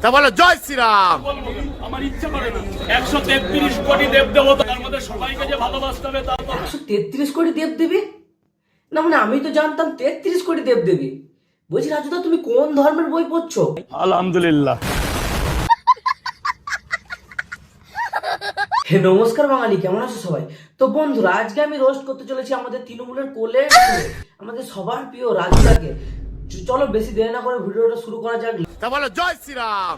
তা বলো জয় শ্রীরাম। আমার ইচ্ছা করে না 133 কোটি দেব দেবতা তার মধ্যে সবাইকে যে ভালোবাসতে হবে তা তো 133 কোটি দেব দেবী না, মানে আমি তো জানতাম 33 কোটি দেব দেবী। বলছি রাজুদা, তুমি কোন ধর্মের বই পড়ছো? আলহামদুলিল্লাহ। হে নমস্কার বাঙালি, কেমন আছো সবাই? তো বন্ধুরা, আজকে আমি রোস্ট করতে চলেছি আমাদের তৃণমূলের কোলে আমাদের সবার প্রিয় রাজুদাকে। চলো বেশি দেরি না করে ভিডিওটা শুরু করা যাক। তা বলো জয় শ্রীরাম।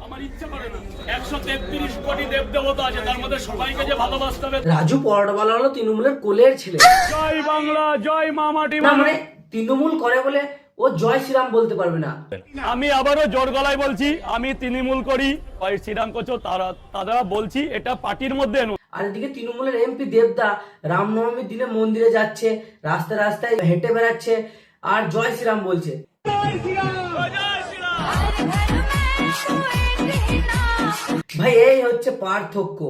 আমার ইচ্ছা করে না 133 কোটি দেব দেবতা আছে তার মধ্যে সবাইকে যে ভালোবাসতে হবে। রাজু পরোটাওয়ালা হলো তৃণমূলের কোলের ছেলে। জয় বাংলা, জয় মা মাটি। না মানে তৃণমূল করে বলে ও জয় শ্রীরাম বলতে পারবে না। আমি আবারও জোর গলায় বলছি, আমি তৃণমূল করি, জয় শ্রীরাম করছো তারা বলছি এটা পার্টির মধ্যে। আর এদিকে তৃণমূলের এমপি দেবদা রামনবমীর দিনে মন্দিরে যাচ্ছে, রাস্তায় রাস্তায় হেঁটে বেড়াচ্ছে আর জয় শ্রীরাম বলছে। ভাই এই হচ্ছে পার্থক্য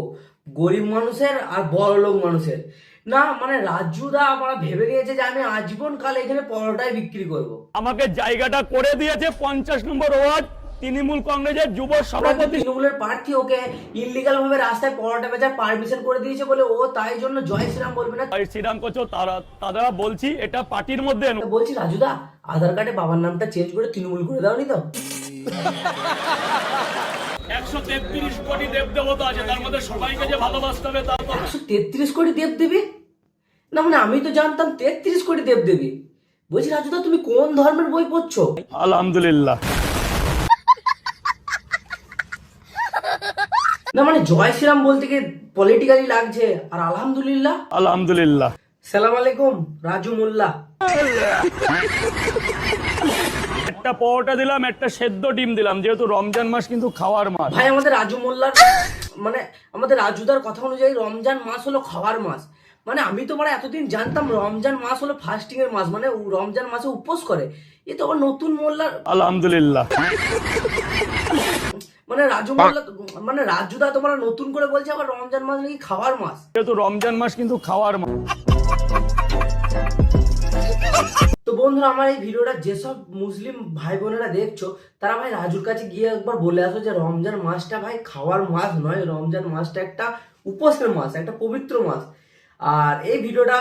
গরিব মানুষের আর বড়লোক মানুষের। না মানে রাজুদা আমরা ভেবে নিয়েছে যে আমি আজীবন কাল এখানে পরোটাই বিক্রি করব। আমাকে জায়গাটা করে দিয়েছে 50 নম্বর ওয়ার্ড তৃণমূল কংগ্রেসের যুব সভাপতি। তৃণমূলের প্রার্থী ওকে ইনলিগাল ভাবে রাস্তায় পরোটা বেচার পারমিশন করে দিয়েছে বলে ও তাই জন্য জয় শ্রীরাম বলবে না। জয় শ্রীরাম করছো তারা বলছি এটা পার্টির মধ্যে। বলছি রাজুদা, আধার কার্ডে বাবার নামটা চেঞ্জ করে তৃণমূল করে দাওনি তো? 133 কোটি দেব দেবতা আছে তার মধ্যে সবাইকে যে ভালোবাসতে হবে তা তো 133 কোটি দেব দেবী না, মানে আমি তো জানতাম 33 কোটি দেব দেবী। বলছি রাজুদা, তুমি কোন ধর্মের বই পড়ছো? আলহামদুলিল্লাহ। না মানে জয় শ্রীরাম বলতে গিয়ে পলিটিক্যালি লাগছে আর আলহামদুলিল্লাহ। আলহামদুলিল্লাহ। সালাম আলাইকুম রাজু মোল্লা। একটা পরোটা দিলাম, একটা সেদ্ধ ডিম দিলাম, যেহেতু রমজান মাস কিন্তু খাওয়ার মাস। ভাই আমাদের রাজু মোল্লার মানে আমাদের রাজুদার কথা অনুযায়ী রমজান মাস হলো খাওয়ার মাস। মানে আমি তো মানে এতদিন জানতাম রমজান মাস হলো ফাস্টিং এর মাস, মানে রমজান মাসে উপোস করে। এ তো আবার নতুন মোল্লার। আলহামদুলিল্লাহ। মানে রাজু মোল্লা মানে রাজুদা তোমরা নতুন করে বলছে আবার রমজান মাস নাকি খাওয়ার মাস। যেহেতু রমজান মাস কিন্তু খাওয়ার মাস। তো বন্ধুরা, আমার এই ভিডিওটা যেসব মুসলিম ভাই বোনেরা দেখছো তারা ভাই রাজুর কাছে গিয়ে একবার বলে আসো যে রমজান মাসটা ভাই খাওয়ার মাস নয়, রমজান মাসটা একটা উপোসের মাস, একটা পবিত্র মাস। আর এই ভিডিওটা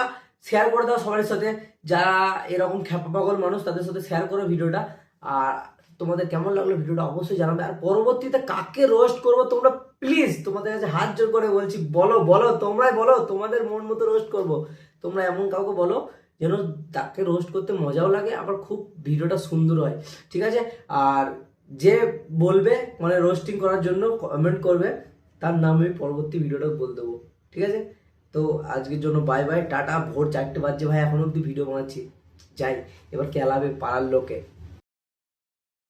শেয়ার করে দাও সবার সাথে, যারা এরকম খ্যাপা পাগল মানুষ তাদের সাথে শেয়ার করো ভিডিওটা। আর তোমাদের কেমন লাগলো ভিডিওটা অবশ্যই জানাবে। আর পরবর্তীতে কাকে রোস্ট করবো তোমরা প্লিজ তোমাদের কাছে হাত জোর করে বলছি বলো বলো, তোমরাই বলো, তোমাদের মন মতো রোস্ট করবো। তোমরা এমন কাউকে বলো যেন তাকে রোস্ট করতে মজাও লাগে আবার খুব ভিডিওটা সুন্দর হয়, ঠিক আছে? আর যে বলবে মানে রোস্টিং করার জন্য কমেন্ট করবে, তার নাম আমি পরবর্তী ভিডিওটা বলে দেবো, ঠিক আছে? তো আজকের জন্য বাই বাই, টাটা। ভোর 4টে বাজছে ভাই, এখন অব্দি ভিডিও বানাচ্ছি, যাই এবার খেলাবে পাড়ার লোকে।